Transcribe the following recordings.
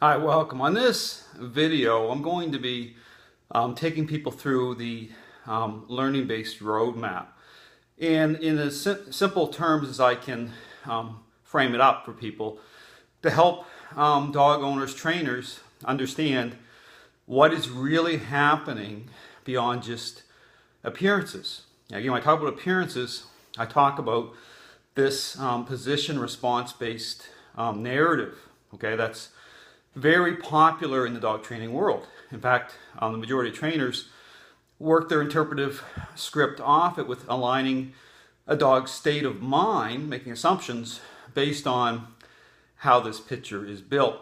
Hi, welcome. On this video, I'm going to be taking people through the learning-based roadmap. And in as simple terms as I can frame it up for people to help dog owners, trainers understand what is really happening beyond just appearances. Now, again, when I talk about appearances, I talk about this position response-based narrative. Okay, that's very popular in the dog training world. In fact, the majority of trainers work their interpretive script off it with aligning a dog's state of mind, making assumptions based on how this picture is built.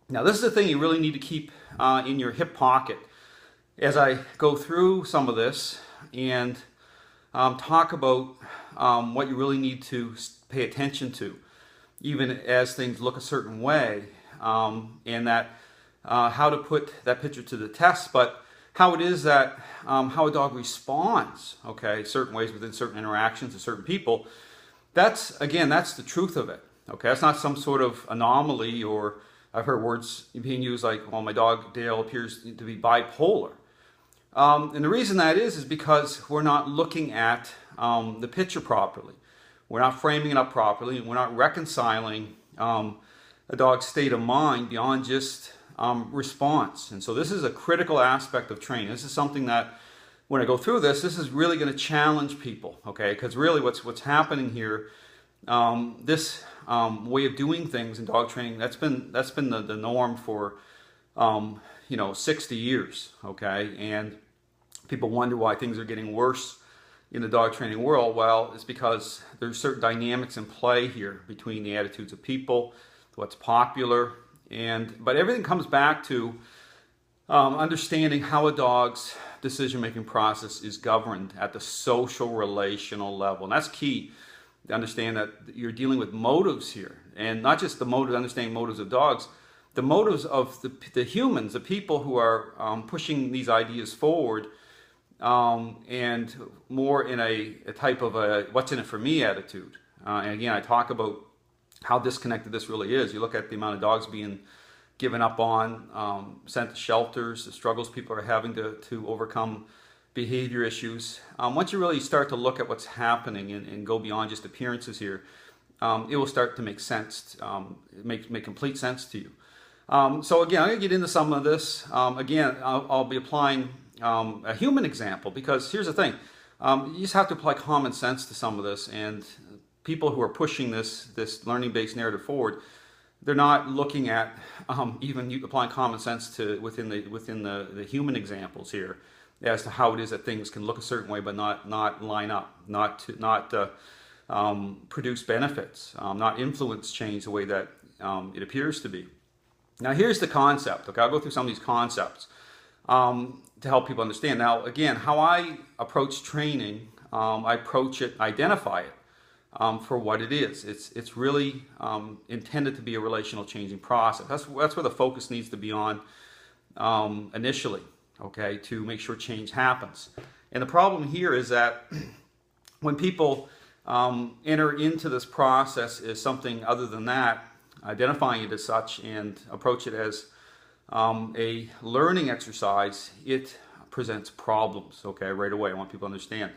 Now, this is the thing you really need to keep in your hip pocket as I go through some of this and talk about what you really need to pay attention to, even as things look a certain way. And that how to put that picture to the test, but how it is that how a dog responds, okay, certain ways within certain interactions with certain people. That's the truth of it. Okay, that's not some sort of anomaly, or I've heard words being used like, well, my dog Dale appears to be bipolar. And the reason that is because we're not looking at the picture properly. We're not framing it up properly, and we're not reconciling a dog's state of mind beyond just response. And so this is a critical aspect of training. This is something that when I go through this is really going to challenge people, okay? Because really what's happening here, this way of doing things in dog training, that's been the norm for 60 years, okay? And people wonder why things are getting worse in the dog training world. Well, it's because there's certain dynamics in play here between the attitudes of people, what's popular, but everything comes back to understanding how a dog's decision-making process is governed at the social relational level. And that's key to understand that you're dealing with motives here, and not just the motive, understanding motives of dogs, the motives of the humans, the people who are pushing these ideas forward, and more in a type of a what's in it for me attitude. And again, I talk about how disconnected this really is. You look at the amount of dogs being given up on, sent to shelters, the struggles people are having to overcome behavior issues. Once you really start to look at what's happening and go beyond just appearances here, it will start to make sense, make complete sense to you. So again, I'm going to get into some of this. Again, I'll be applying a human example, because here's the thing. You just have to apply common sense to some of this, and people who are pushing this learning-based narrative forward, they're not looking at even applying common sense to within the human examples here as to how it is that things can look a certain way but not line up, not produce benefits, not influence change the way that it appears to be. Now here's the concept. Okay, I'll go through some of these concepts to help people understand. Now again, how I approach training, I approach it, identify it for what it is. It's really intended to be a relational changing process. That's where the focus needs to be on initially, okay, to make sure change happens. And the problem here is that when people enter into this process as something other than that, identifying it as such and approach it as a learning exercise, it presents problems, okay, right away. I want people to understand.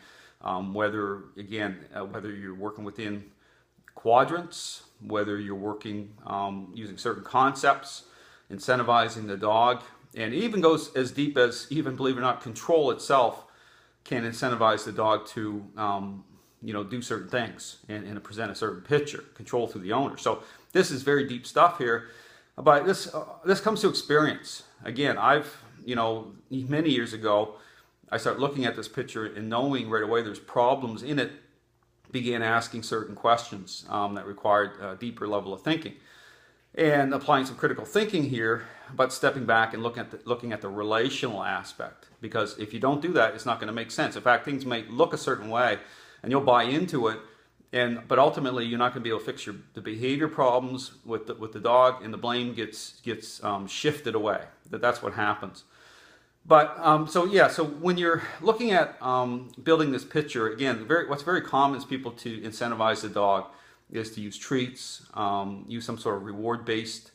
Whether you're working within quadrants, whether you're working using certain concepts, incentivizing the dog, and it even goes as deep as, even believe it or not, control itself can incentivize the dog to do certain things and present a certain picture, control through the owner. So this is very deep stuff here, but this comes to experience. Again, I've many years ago, I started looking at this picture and knowing right away there's problems in it, began asking certain questions that required a deeper level of thinking and applying some critical thinking here, but stepping back and looking at the relational aspect, because if you don't do that, it's not going to make sense. In fact, things may look a certain way and you'll buy into it, but ultimately you're not going to be able to fix the behavior problems with the dog, and the blame gets shifted away. That's what happens. But so when you're looking at building this picture, again, what's very common is people to incentivize the dog is to use treats, use some sort of reward-based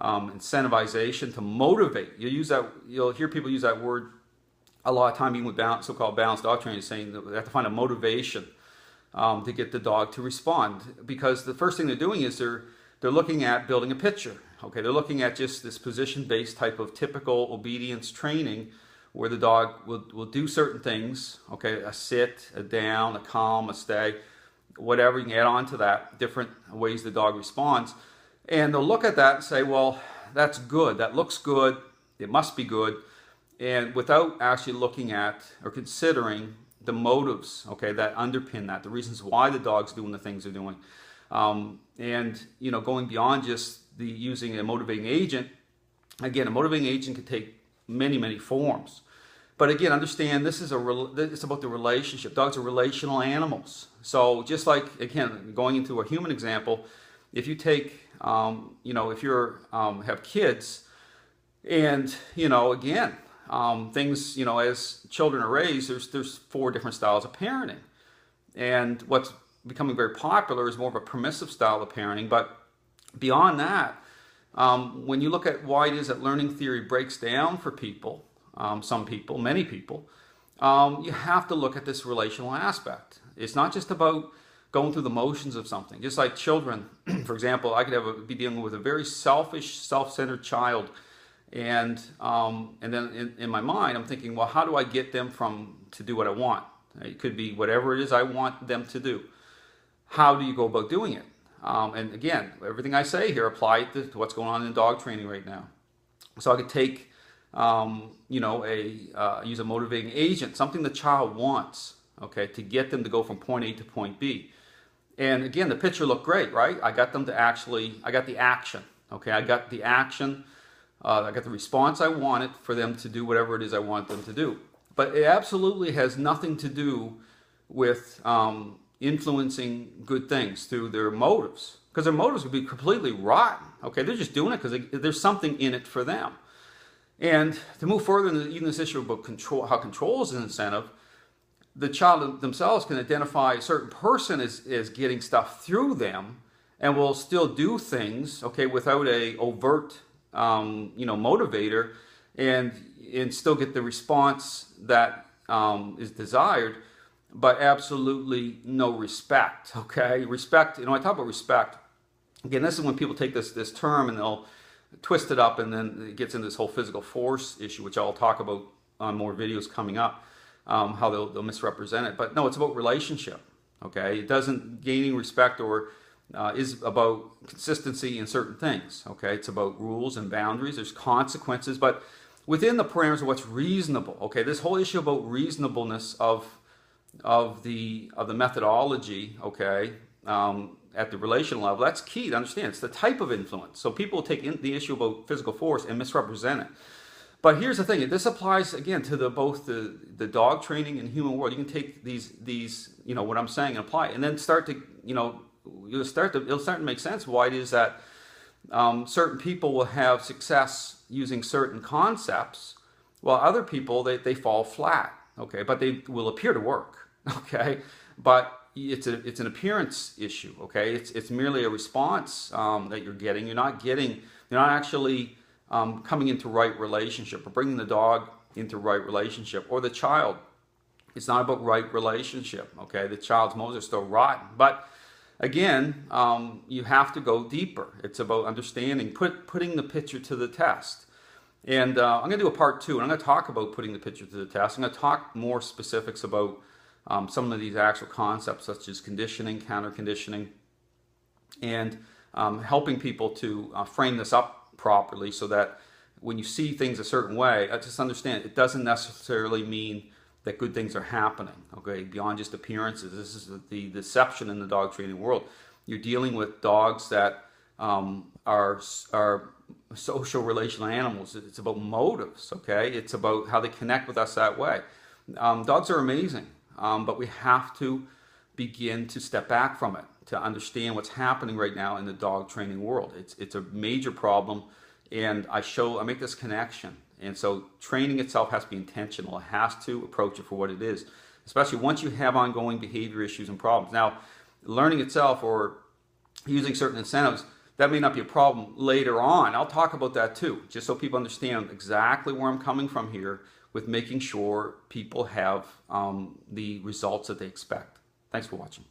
incentivization to motivate. You'll hear people use that word a lot of time, even with so-called balanced dog training, saying that they have to find a motivation to get the dog to respond. Because the first thing they're doing is they're looking at building a picture. Okay, they're looking at just this position-based type of typical obedience training where the dog will do certain things. Okay, a sit, a down, a calm, a stay, whatever. You can add on to that, different ways the dog responds. And they'll look at that and say, well, that's good. That looks good. It must be good. And without actually looking at or considering the motives, okay, that underpin that, the reasons why the dog's doing the things they're doing. And, going beyond just using a motivating agent. Again, a motivating agent can take many, many forms. But again, understand this is it's about the relationship. Dogs are relational animals. So just like, again, going into a human example, if you take, if you're have kids, and again, things, as children are raised, there's 4 different styles of parenting, and what's becoming very popular is more of a permissive style of parenting. But beyond that, when you look at why it is that learning theory breaks down for people, some people, many people, you have to look at this relational aspect. It's not just about going through the motions of something. Just like children, for example, I could be dealing with a very selfish, self-centered child, and then in my mind, I'm thinking, well, how do I get them to do what I want? It could be whatever it is I want them to do. How do you go about doing it? And again, everything I say here apply to what's going on in dog training right now. So I could take, use a motivating agent, something the child wants, okay, to get them to go from point A to point B. And again, the picture looked great, right? I got them to I got the action, okay? I got the action, I got the response I wanted for them to do whatever it is I want them to do. But it absolutely has nothing to do with influencing good things through their motives, because their motives would be completely rotten. Okay, they're just doing it because there's something in it for them. And to move further into even this issue about control, how control is an incentive, the child themselves can identify a certain person as getting stuff through them, and will still do things, okay, without a overt, motivator, and still get the response that is desired, but absolutely no respect, okay? Respect, I talk about respect. Again, this is when people take this term and they'll twist it up, and then it gets into this whole physical force issue, which I'll talk about on more videos coming up, how they'll misrepresent it. But no, it's about relationship, okay? It doesn't, gaining respect or is about consistency in certain things, okay? It's about rules and boundaries. There's consequences, but within the parameters of what's reasonable, okay? This whole issue about reasonableness of the methodology, okay, at the relational level, that's key to understand. It's the type of influence. So people take the issue about physical force and misrepresent it. But here's the thing: this applies again to both the dog training and human world. You can take these what I'm saying and apply it, and then start to it'll start to make sense why it is that certain people will have success using certain concepts, while other people they fall flat. Okay, but they will appear to work. Okay, but it's an appearance issue. Okay, it's merely a response that you're getting. You're not actually coming into right relationship, or bringing the dog into right relationship, or the child. It's not about right relationship. Okay, the child's motives are still rotten. But again, you have to go deeper. It's about understanding, putting the picture to the test. And I'm going to do a part 2, and I'm going to talk about putting the picture to the test. I'm going to talk more specifics about some of these actual concepts, such as conditioning, counter-conditioning, and helping people to frame this up properly, so that when you see things a certain way, just understand it doesn't necessarily mean that good things are happening, okay, beyond just appearances. This is the deception in the dog training world. You're dealing with dogs that are social relational animals. It's about motives, okay? It's about how they connect with us that way. Dogs are amazing, but we have to begin to step back from it to understand what's happening right now in the dog training world. It's a major problem, and I make this connection. And so training itself has to be intentional. It has to approach it for what it is, especially once you have ongoing behavior issues and problems. Now, learning itself or using certain incentives that may not be a problem later on. I'll talk about that too, just so people understand exactly where I'm coming from here with making sure people have the results that they expect. Thanks for watching.